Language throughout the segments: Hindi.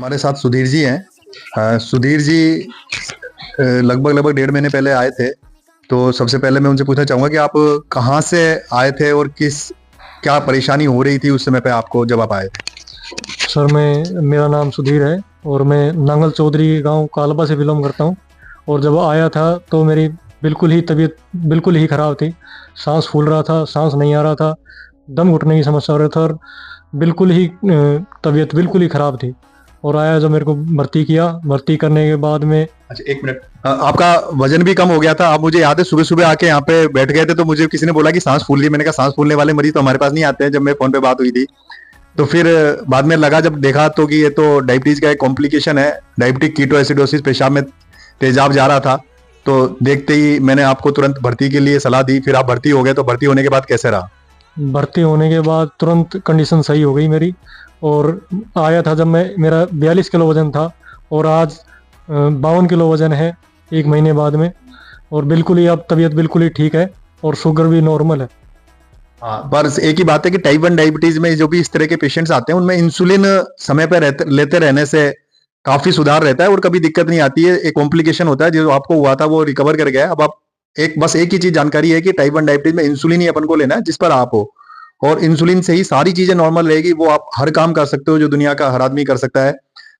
हमारे साथ सुधीर जी हैं। सुधीर जी लगभग लगभग 1.5 महीने पहले आए थे। तो सबसे पहले मैं उनसे पूछना चाहूंगा कि आप कहाँ से आए थे और किस क्या परेशानी हो रही थी उस समय पे आपको जब आप आए थे। सर मैं मेरा नाम सुधीर है और मैं नांगल चौधरी गांव कालबा से बिलोंग करता हूं। और जब आया था तो मेरी बिल्कुल ही तबीयत बिल्कुल ही ख़राब थी। सांस फूल रहा था, सांस नहीं आ रहा था, दम घुटने की समस्या हो रही था और बिल्कुल ही तबीयत बिल्कुल ही ख़राब थी। और आया जब मेरे को भर्ती किया, भर्ती करने के बाद में अच्छा, एक मिनट। आपका वजन भी कम हो गया था। आप मुझे याद है सुबह सुबह आके यहाँ पे बैठ गए थे तो मुझे किसी ने बोला कि सांस फूल रही है। मैंने कहा सांस फूलने वाले मरीज तो हमारे पास नहीं आते हैं, जब मैं फोन पे बात हुई थी। तो फिर बाद में लगा जब देखा तो कि ये तो डायबिटीज का एक कॉम्प्लिकेशन है। डायबिटिक कीटोएसिडोसिस, पेशाब में तेजाब जा रहा था। तो देखते ही मैंने आपको तुरंत भर्ती के लिए सलाह दी। फिर आप भर्ती हो गए, तो भर्ती होने के बाद कैसे रहा। भर्ती होने के बाद तुरंत कंडीशन सही हो गई मेरी। और आया था जब मैं मेरा 42 किलो वज़न था और आज 52 किलो वज़न है 1 महीने बाद में। और बिल्कुल ही अब तबीयत बिल्कुल ही ठीक है और शुगर भी नॉर्मल है। हाँ, पर एक ही बात है कि टाइप 1 डायबिटीज में जो भी इस तरह के पेशेंट्स आते हैं उनमें इंसुलिन समय पर लेते रहने से काफी सुधार रहता है और कभी दिक्कत नहीं आती है। एक कॉम्प्लिकेशन होता है जो आपको हुआ था वो रिकवर कर गया। अब आप एक ही चीज जानकारी है कि टाइप 1 डायबिटीज में इंसुलिन ही अपन को लेना है जिस पर आप हो। और इंसुलिन से ही सारी चीजें नॉर्मल रहेगी। वो आप हर काम कर सकते हो जो दुनिया का हर आदमी कर सकता है।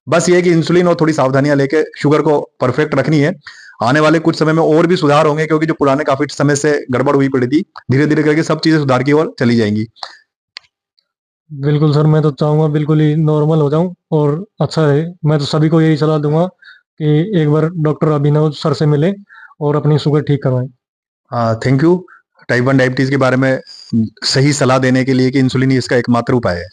बस ये है कि इंसुलिन और थोड़ी सावधानियां लेके शुगर को परफेक्ट रखनी है। आने वाले कुछ समय में और भी सुधार होंगे, क्योंकि जो पुराने काफी समय से गड़बड़ हुई पड़ी थी, धीरे धीरे करके सब चीजें सुधार की ओर चली जाएंगी। बिल्कुल सर, मैं तो चाहूँगा बिल्कुल ही नॉर्मल हो जाऊँ और अच्छा रहे। मैं तो सभी को यही सलाह दूंगा कि एक बार डॉक्टर अभिनव सर से मिलें और अपनी शुगर ठीक करवाएं। थैंक यू टाइप 1 डायबिटीज के बारे में सही सलाह देने के लिए कि इंसुलिन ही इसका एकमात्र उपाय है।